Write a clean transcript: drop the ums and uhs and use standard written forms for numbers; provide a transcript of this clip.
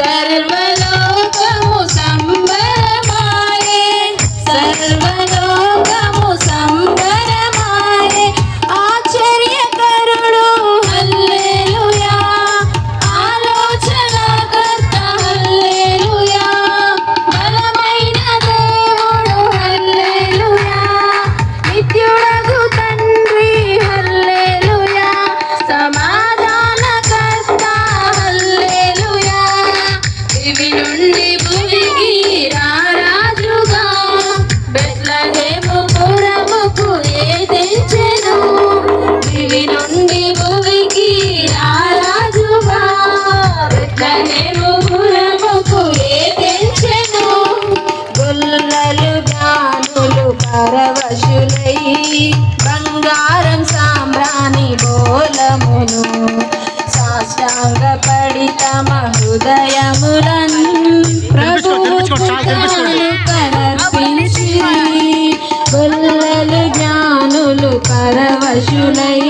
సర్వలోకము సంబరమాయే సర్వలోకము సంబరమాయే ఆశ్చర్యకరుడు హల్లెలూయా ఆలోచనకర్త హల్లెలూయా బలమైన దేవుడు హల్లెలూయా నిత్యుడగు తండ్రి హల్లెలూయా సమాధానకర్త హల్లెలూయా దివి నుండి భూమికి రారాజుగా బెత్లెహేము పురముకు తెంచెను దివి నుండి భూమికి రారాజుగా బెత్లెహేము పురముకు తెంచెను గొల్లలు జ్ఞానులు పరవశులై బంగారం సాంబ్రాణి బోలమును సాష్టాంగపడి తమ హృదయములను ప్రభువుకు సమర్పించిరి గొల్లలు జ్ఞానులు పరవశులై